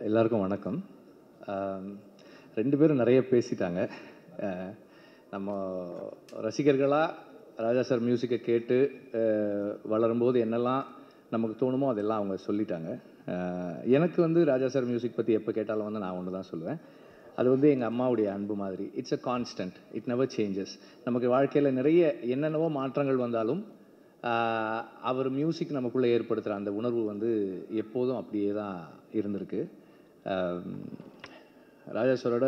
எல்லாருக்கும் வணக்கம். ரெண்டு பேரும் நிறைய பேசிட்டாங்க. நம்ம ரசிகர்களாக ராஜா சார் மியூசிக்கை கேட்டு வளரும்போது என்னெல்லாம் நமக்கு தோணுமோ அதெல்லாம் அவங்க சொல்லிட்டாங்க. எனக்கு வந்து ராஜா சார் மியூசிக் பற்றி எப்போ கேட்டாலும் வந்து நான் ஒன்று தான் சொல்லுவேன். அது வந்து எங்கள் அம்மாவுடைய அன்பு மாதிரி. It's a constant, it never changes. நமக்கு வாழ்க்கையில் நிறைய என்னென்னவோ மாற்றங்கள் வந்தாலும் அவர் மியூசிக் நமக்குள்ளே ஏற்படுத்துகிற அந்த உணர்வு வந்து எப்போதும் அப்படியே தான் இருந்திருக்கு. ராஜா சாரோட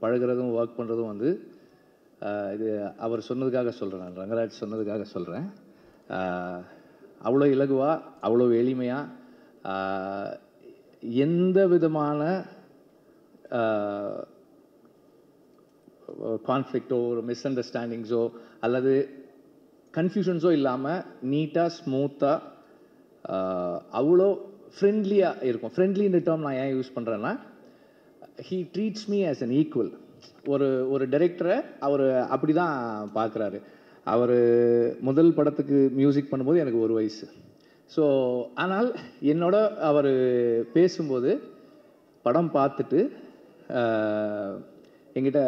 பழகிறதும் ஒர்க் பண்ணுறதும் வந்து இது அவர் சொன்னதுக்காக சொல்கிறேன், நான் ரங்கராஜ் சொன்னதுக்காக சொல்கிறேன். அவ்வளோ இலகுவாக, அவ்வளோ எளிமையாக, எந்த விதமான கான்ஃப்ளிக்டோ ஒரு மிஸ் அண்டர்ஸ்டாண்டிங்ஸோ அல்லது கன்ஃபியூஷன்ஸோ இல்லாமல் நீட்டாக ஸ்மூத்தாக அவ்வளோ ஃப்ரெண்ட்லியாக இருக்கும். ஃப்ரெண்ட்லின்ற டேர்ம் நான் ஏன் யூஸ் பண்ணுறேன்னா, he treats me as an equal. ஒரு டைரக்டரை அவர் அப்படி தான் பார்க்குறாரு. அவர் முதல் படத்துக்கு மியூசிக் பண்ணும்போது எனக்கு 1 வயசு. ஸோ ஆனால் என்னோட அவர் பேசும்போது படம் பார்த்துட்டு என்கிட்ட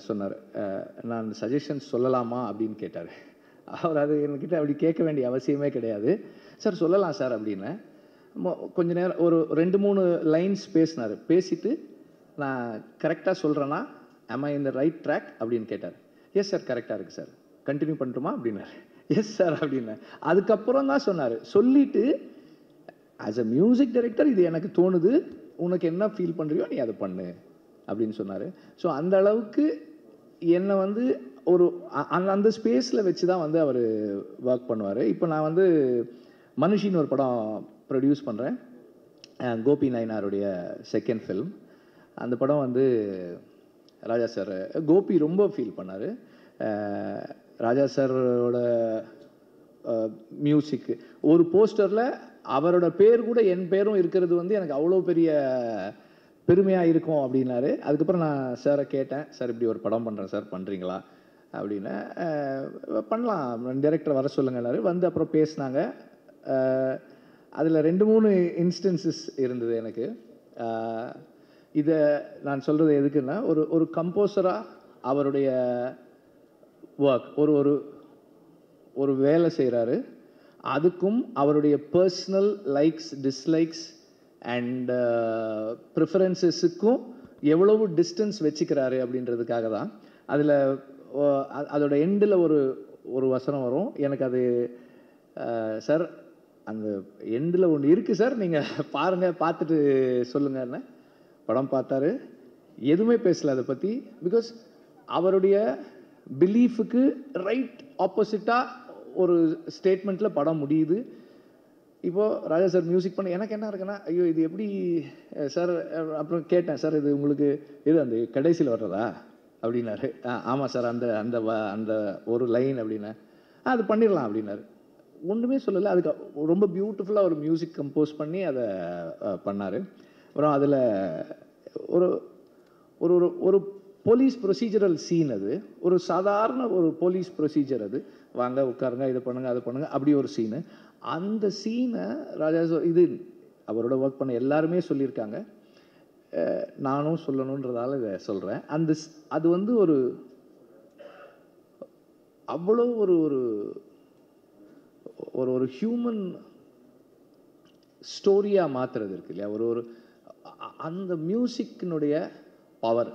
சொன்னார், நான் சஜஷன்ஸ் சொல்லலாமா அப்படின்னு கேட்டார். அவர் அது என்கிட்ட அப்படி கேட்க வேண்டிய அவசியமே கிடையாது. சார் சொல்லலாம் சார் அப்படின்னு கொஞ்ச நேரம் ஒரு 2-3 லைன்ஸ் பேசினார். பேசிட்டு நான் கரெக்டாக சொல்கிறேன்னா am I in the right track அப்படின்னு கேட்டார். எஸ் சார் கரெக்டாக இருக்குது சார், கண்டினியூ பண்ணட்டுமா அப்படின்னாரு. எஸ் சார் அப்படின்னு அதுக்கப்புறம் தான் சொன்னார். சொல்லிவிட்டு ஆஸ் அ மியூசிக் டைரக்டர் இது எனக்கு தோணுது, உனக்கு என்ன ஃபீல் பண்ணுறியோ நீ அதை பண்ணு அப்படின்னு சொன்னார். ஸோ அந்த அளவுக்கு என்னை வந்து ஒரு அந்த ஸ்பேஸில் வச்சு தான் வந்து அவர் ஒர்க் பண்ணுவார். இப்போ நான் வந்து மனுஷின்னு ஒரு படம் ப்ரொடியூஸ் பண்ணுறேன், கோபி நயினாருடைய செகண்ட் ஃபில்ம். அந்த படம் வந்து ராஜா சார், கோபி ரொம்ப ஃபீல் பண்ணார். ராஜா சாரோட மியூசிக்கு ஒரு போஸ்டரில் அவரோட பேர் கூட என் பேரும் இருக்கிறது வந்து எனக்கு அவ்வளோ பெரிய பெருமையாக இருக்கும் அப்படின்னாரு. அதுக்கப்புறம் நான் சாரை கேட்டேன், சார் இப்படி ஒரு படம் பண்ணுறேன் சார், பண்ணுறீங்களா அப்படின்னு. பண்ணலாம், டைரக்டர் வர சொல்லுங்கன்னாரு. வந்து அப்புறம் பேசினாங்க. அதில் 2-3 இன்ஸ்டன்சஸ் இருந்தது எனக்கு. இதை நான் சொல்கிறது எதுக்குன்னா, ஒரு கம்போசராக அவருடைய ஒர்க் ஒரு வேலை செய்கிறாரு, அதுக்கும் அவருடைய பர்சனல் லைக்ஸ் டிஸ்லைக்ஸ் அண்ட் ப்ரிஃபரன்சஸுக்கும் எவ்வளவு டிஸ்டன்ஸ் வச்சுக்கிறாரு அப்படின்றதுக்காக தான். அதில் அதோட எண்டில் ஒரு வசனம் வரும். எனக்கு அது சார் அந்த எண்டில் ஒன்று இருக்குது சார், நீங்கள் பாருங்கள், பார்த்துட்டு சொல்லுங்கன்னு. படம் பார்த்தாரு, எதுவுமே பேசலை அதை பற்றி. பிகாஸ் அவருடைய பிலீஃபுக்கு ரைட் ஆப்போசிட்டாக ஒரு ஸ்டேட்மெண்ட்டில் படம் முடியுது. இப்போது ராஜா சார் மியூசிக் பண்ண எனக்கு என்ன இருக்குன்னா, ஐயோ இது எப்படி சார். அப்புறம் கேட்டேன், சார் இது உங்களுக்கு இது அந்த கடைசியில் வர்றதா அப்படின்னாரு. ஆமாம் சார், அந்த அந்த அந்த ஒரு லைன் அப்படின்னா அது பண்ணிடலாம் அப்படின்னாரு. ஒன்றுமே சொல்லலை. அதுக்கு ரொம்ப பியூட்டிஃபுல்லாக ஒரு மியூசிக் கம்போஸ் பண்ணி அதை பண்ணார். அப்புறம் அதில் ஒரு ஒரு ஒரு போலீஸ் ப்ரொசீஜரல் சீன். அது ஒரு சாதாரண ஒரு போலீஸ் ப்ரொசீஜர். அது வாங்க உட்காருங்க, இது பண்ணுங்கள் அது பண்ணுங்கள், அப்படி ஒரு சீனு. அந்த சீனை ராஜா இது அவரோட ஒர்க் பண்ண எல்லாருமே சொல்லியிருக்காங்க, நானும் சொல்லணுன்றதால இதை சொல்கிறேன். அது வந்து அவ்வளோ ஒரு ஒரு ஹியூமன் ஸ்டோரியாக மாற்றுறது இருக்கு இல்லையா. ஒரு அந்த மியூசிக்கினுடைய பவர்,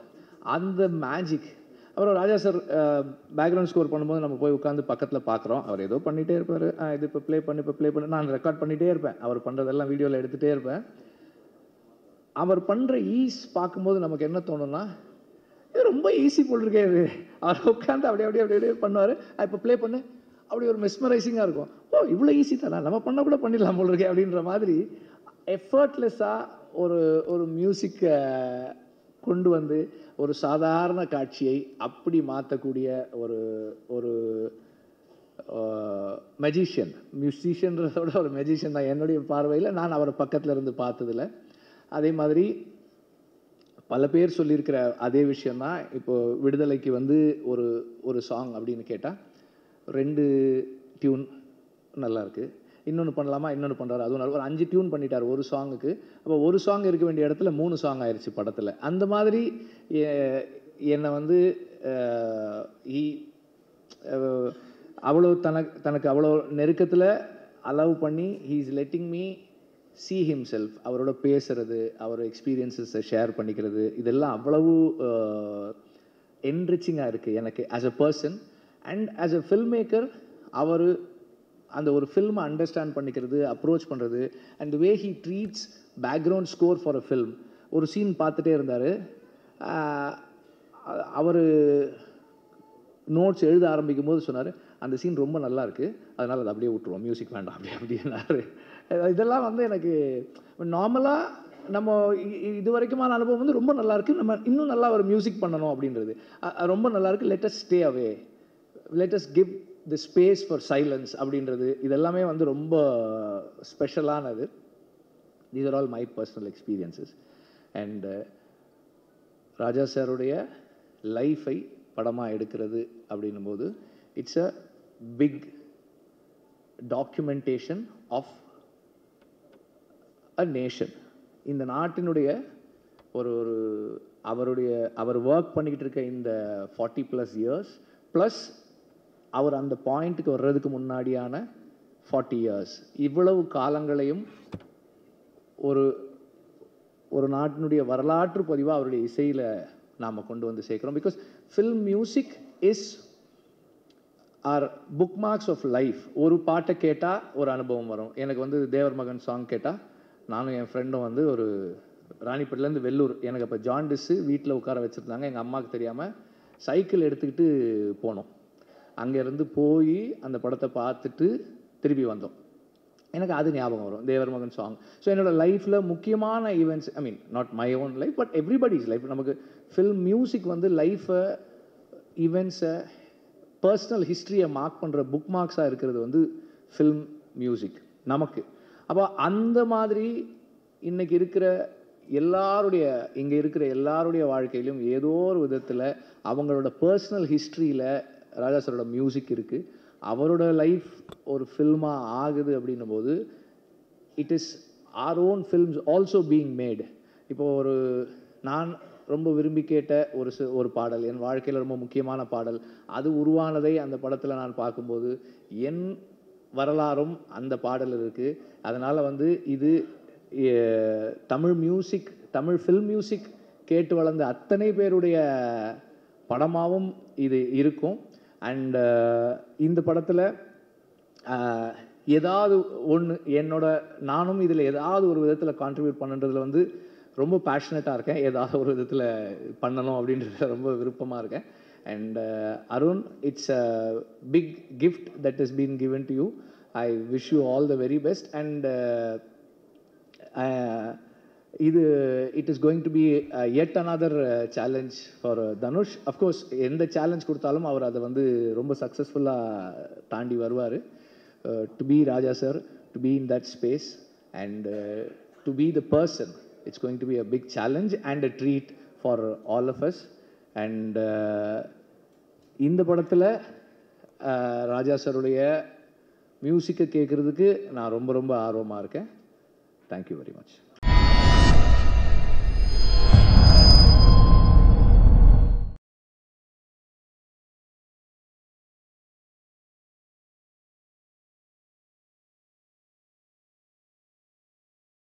அந்த மேஜிக். அப்புறம் ராஜா சார் பேக்ரவுண்ட் ஸ்கோர் பண்ணும்போது நம்ம போய் உட்காந்து பக்கத்தில் பார்க்குறோம். அவர் ஏதோ பண்ணிகிட்டே இருப்பார். இது இப்போ ப்ளே பண்ணி நான் ரெக்கார்ட் பண்ணிகிட்டே இருப்பேன். அவர் பண்ணுறதெல்லாம் வீடியோவில் எடுத்துகிட்டே இருப்பேன். அவர் பண்ணுற ஈஸ் பார்க்கும்போது நமக்கு என்ன தோணுன்னா, இது ரொம்ப ஈஸி போல் இருக்கே இது. அவர் உட்காந்து அப்படியே பண்ணுவார். இப்போ ப்ளே பண்ணு, அப்படி ஒரு மெஸ்மரைசிங்காக இருக்கும். ஓ இவ்வளோ ஈஸி தானே, நம்ம பண்ண கூட பண்ணிடலாம் போல் இருக்கே அப்படின்ற மாதிரி எஃபர்ட்லெஸ்ஸாக ஒரு மியூசிக்கை கொண்டு வந்து ஒரு சாதாரண காட்சியை அப்படி மாற்றக்கூடிய ஒரு மெஜிஷியன். மியூசிஷியன்றதோட ஒரு மெஜிஷியன் தான் என்னுடைய பார்வையில், நான் அவரை பக்கத்தில் இருந்து பார்த்ததில். அதே மாதிரி பல பேர் சொல்லியிருக்கிற அதே விஷயந்தான். இப்போது விடுதலைக்கு வந்து ஒரு சாங் அப்படின்னு கேட்டால் 2 டியூன் நல்லாயிருக்கு, இன்னொன்று பண்ணலாமா, இன்னொன்று பண்ணுறாரு, அதுவும் ஒரு 5 டியூன் பண்ணிட்டார் ஒரு சாங்குக்கு. அப்போ ஒரு சாங் இருக்க வேண்டிய இடத்துல 3 சாங் ஆயிடுச்சு படத்தில். அந்த மாதிரி என்னை வந்து அவ்வளோ தனக்கு அவ்வளோ நெருக்கத்தில் அலோவ் பண்ணி he is letting me see himself. அவரோட பேசுறது, அவர் எக்ஸ்பீரியன்ஸஸை ஷேர் பண்ணிக்கிறது, இதெல்லாம் அவ்வளவு என்ரிச்சிங்காக இருக்குது எனக்கு as a person. And as a film maker அவர் அந்த ஒரு ஃபில்மை அண்டர்ஸ்டாண்ட் பண்ணிக்கிறது, அப்ரோச் பண்ணுறது, and way he treats background score for a film. ஒரு சீன் பார்த்துட்டே இருந்தார், அவர் நோட்ஸ் எழுத ஆரம்பிக்கும் போது சொன்னார், அந்த சீன் ரொம்ப நல்லா இருக்குது, அதனால் அதை அப்படியே விட்டுருவோம், மியூசிக் வேண்டாம் அப்படின்னாரு. இதெல்லாம் வந்து எனக்கு நார்மலாக நம்ம இது வரைக்குமான அனுபவம் வந்து ரொம்ப நல்லாயிருக்கு, நம்ம இன்னும் நல்லா ஒரு மியூசிக் பண்ணணும் அப்படின்றது ரொம்ப நல்லாயிருக்கு. Let us stay away, let us give the space for silence அப்படின்றது, இதெல்லாமே வந்து ரொம்ப ஸ்பெஷலானது. These are all my personal experiences. And Raja சாருடைய லைஃபை படமாக எடுக்கிறது அப்படின்னும் போது it's a big documentation of a nation. இந்த நாட்டினுடைய அவர் ஒர்க் பண்ணிக்கிட்டு இருக்க இந்த 40+ இயர்ஸ் ப்ளஸ் அவர் அந்த பாயிண்ட்டுக்கு வர்றதுக்கு முன்னாடியான 40 இயர்ஸ், இவ்வளவு காலங்களையும் ஒரு நாட்டினுடைய வரலாற்று பதிவாக அவருடைய இசையில் நாம் கொண்டு வந்து சேர்க்குறோம். Because film music is are bookmarks of life. ஒரு பாட்டை கேட்டால் ஒரு அனுபவம் வரும். எனக்கு வந்து தேவர் மகன் சாங் கேட்டால், நானும் என் ஃப்ரெண்டும் வந்து ஒரு ராணிப்பேட்டிலேருந்து வெள்ளூர், எனக்கு அப்போ ஜாண்டிஸு, வீட்டில் உட்கார வச்சுருந்தாங்க, எங்கள் அம்மாவுக்கு தெரியாமல் சைக்கிள் எடுத்துக்கிட்டு போனோம். அங்கேருந்து போய் அந்த படத்தை பார்த்துட்டு திருப்பி வந்தோம். எனக்கு அது ஞாபகம் வரும், தேவர் மகன் சாங். ஸோ என்னோடய லைஃப்பில் முக்கியமான events, I mean not my own life but everybody's life, நமக்கு ஃபில்ம் மியூசிக் வந்து லைஃப்பை, ஈவெண்ட்ஸை, பர்சனல் ஹிஸ்ட்ரியை மார்க் பண்ணுற புக் மார்க்ஸாக இருக்கிறது வந்து ஃபில்ம் மியூசிக் நமக்கு. அப்போ அந்த மாதிரி இன்றைக்கி இருக்கிற இங்கே இருக்கிற எல்லாருடைய வாழ்க்கையிலும் ஏதோ ஒரு விதத்தில் அவங்களோட பர்சனல் ஹிஸ்ட்ரியில் ராஜா சாரோட மியூசிக் இருக்குது. அவரோட லைஃப் ஒரு ஃபில்மாக ஆகுது அப்படின்னும் போது it is our own films also being mat. இப்போது நான் ரொம்ப விரும்பி கேட்ட ஒரு பாடல், என் வாழ்க்கையில் ரொம்ப முக்கியமான பாடல், அது உருவானதை அந்த படத்தில் நான் பார்க்கும்போது என் வரலாறும் அந்த பாடல் இருக்குது. அதனால் வந்து இது Tamil music, Tamil film music கேட்டு வளர்ந்த அத்தனை பேருடைய படமாகவும் இது இருக்கும். அண்ட் இந்த படத்தில் ஏதாவது ஒன்று நானும் இதில் ஏதாவது ஒரு விதத்தில் கான்ட்ரிபியூட் பண்ணுறதுல வந்து ரொம்ப பேஷனட்டாக இருக்கேன். ஏதாவது ஒரு விதத்தில் பண்ணணும் அப்படின்றத ரொம்ப விருப்பமாக இருக்கேன். And Arun, it's a big gift that is been given to you. I wish you all the very best. And it is going to be yet another challenge for Dhanush. Of course, எந்த challenge கொடுத்தாலும் அவர் அதை வந்து ரொம்ப சக்ஸஸ்ஃபுல்லாக தாண்டி வருவார். To be Raja sir, to be in that space and to be the person, it's going to be a big challenge and a treat for all of us. And இந்த படத்தில் ராஜா சாருடைய மியூசிக்கை கேட்குறதுக்கு நான் ரொம்ப ரொம்ப ஆர்வமாக இருக்கேன். Thank you very much.